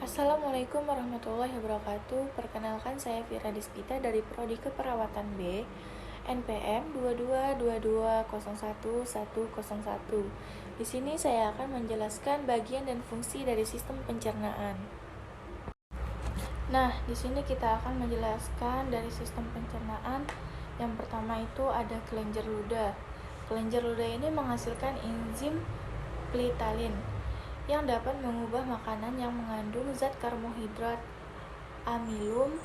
Assalamualaikum warahmatullahi wabarakatuh. Perkenalkan, saya Vira Dispita dari Prodi Keperawatan B, NPM 2222011101. Di sini saya akan menjelaskan bagian dan fungsi dari sistem pencernaan. Nah, di sini kita akan menjelaskan dari sistem pencernaan. Yang pertama itu ada kelenjar ludah. Kelenjar ludah ini menghasilkan enzim ptyalin yang dapat mengubah makanan yang mengandung zat karbohidrat amilum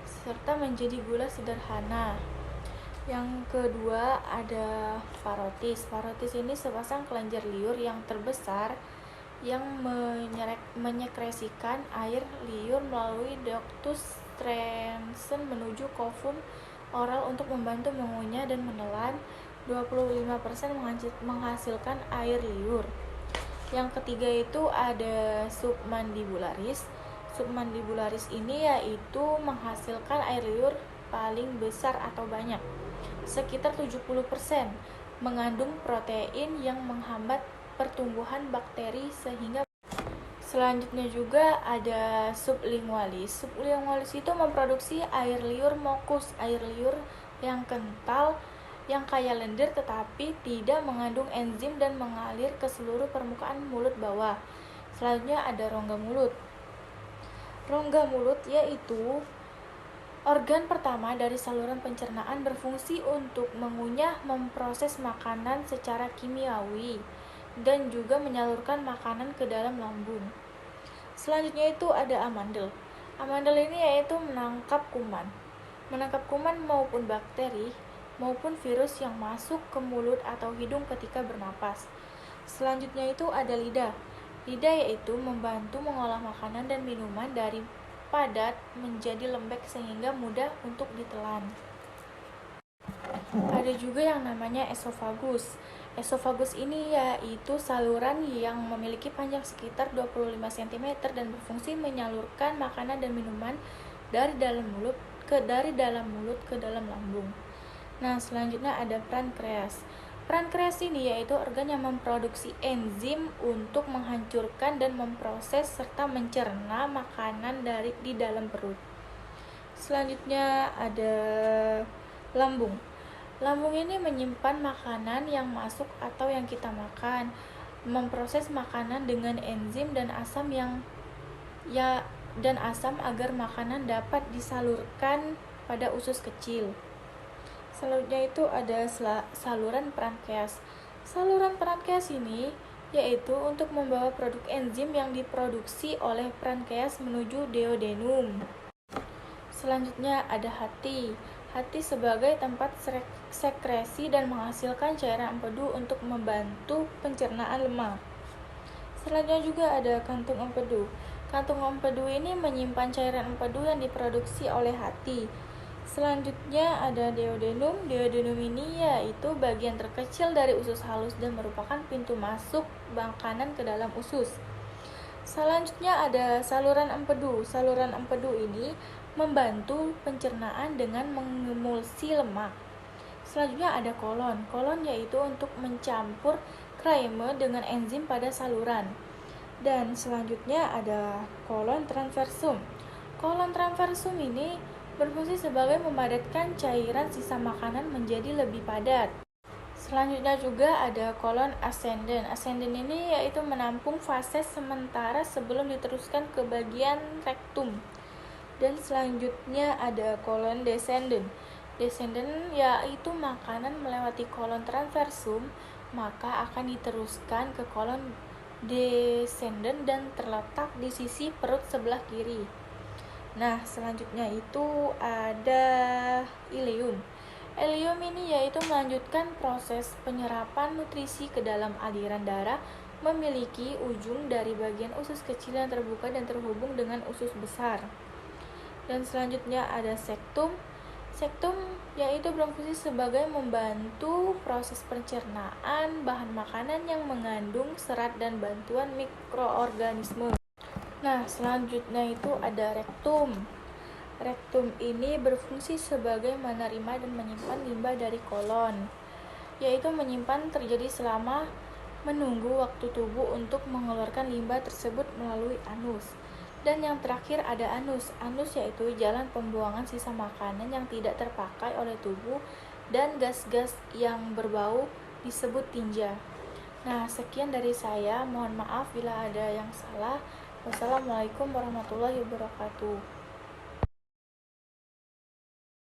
serta menjadi gula sederhana. Yang kedua ada parotis. Parotis ini sepasang kelenjar liur yang terbesar yang menyekresikan air liur melalui ductus transens menuju kofun oral untuk membantu mengunyah dan menelan. 25% menghasilkan air liur. Yang ketiga itu ada submandibularis. Submandibularis ini yaitu menghasilkan air liur paling besar atau banyak, sekitar 70%, mengandung protein yang menghambat pertumbuhan bakteri sehingga. Selanjutnya juga ada sublingualis. Sublingualis itu memproduksi air liur mukus, air liur yang kental yang kaya lendir tetapi tidak mengandung enzim dan mengalir ke seluruh permukaan mulut bawah. Selanjutnya ada rongga mulut. Rongga mulut yaitu organ pertama dari saluran pencernaan, berfungsi untuk mengunyah, memproses makanan secara kimiawi, dan juga menyalurkan makanan ke dalam lambung. Selanjutnya itu ada amandel. Amandel ini yaitu menangkap kuman maupun bakteri maupun virus yang masuk ke mulut atau hidung ketika bernapas. Selanjutnya itu ada lidah. Lidah yaitu membantu mengolah makanan dan minuman dari padat menjadi lembek sehingga mudah untuk ditelan. Ada juga yang namanya esofagus. Esofagus ini yaitu saluran yang memiliki panjang sekitar 25 cm dan berfungsi menyalurkan makanan dan minuman dari dalam mulut ke dalam lambung. Nah, selanjutnya ada pankreas. Pankreas ini yaitu organ yang memproduksi enzim untuk menghancurkan dan memproses serta mencerna makanan di dalam perut. Selanjutnya ada lambung. Lambung ini menyimpan makanan yang masuk atau yang kita makan, memproses makanan dengan enzim dan asam agar makanan dapat disalurkan pada usus kecil. Selanjutnya itu ada saluran pankreas. Saluran pankreas ini yaitu untuk membawa produk enzim yang diproduksi oleh pankreas menuju duodenum. Selanjutnya ada hati. Hati sebagai tempat sekresi dan menghasilkan cairan empedu untuk membantu pencernaan lemak. Selanjutnya juga ada kantung empedu. Kantung empedu ini menyimpan cairan empedu yang diproduksi oleh hati. Selanjutnya ada duodenum. Duodenum ini yaitu bagian terkecil dari usus halus dan merupakan pintu masuk makanan ke dalam usus. Selanjutnya ada saluran empedu. Saluran empedu ini membantu pencernaan dengan mengemulsi lemak. Selanjutnya ada kolon. Kolon yaitu untuk mencampur krema dengan enzim pada saluran. Dan selanjutnya ada kolon transversum. Kolon transversum ini berfungsi sebagai memadatkan cairan sisa makanan menjadi lebih padat. Selanjutnya juga ada kolon ascendens. Ascendens ini yaitu menampung fases sementara sebelum diteruskan ke bagian rektum. Dan selanjutnya ada kolon descendens. Descendens yaitu makanan melewati kolon transversum maka akan diteruskan ke kolon descendens dan terletak di sisi perut sebelah kiri. Nah, selanjutnya itu ada ileum. Ileum ini yaitu melanjutkan proses penyerapan nutrisi ke dalam aliran darah, memiliki ujung dari bagian usus kecil yang terbuka dan terhubung dengan usus besar. Dan selanjutnya ada sektum. Sektum yaitu berfungsi sebagai membantu proses pencernaan bahan makanan yang mengandung serat dan bantuan mikroorganisme. Nah, selanjutnya itu ada rektum. Rektum ini berfungsi sebagai menerima dan menyimpan limbah dari kolon, yaitu menyimpan terjadi selama menunggu waktu tubuh untuk mengeluarkan limbah tersebut melalui anus. Dan yang terakhir ada anus. Anus yaitu jalan pembuangan sisa makanan yang tidak terpakai oleh tubuh dan gas-gas yang berbau disebut tinja. Nah, sekian dari saya. Mohon maaf bila ada yang salah. Wassalamualaikum warahmatullahi wabarakatuh.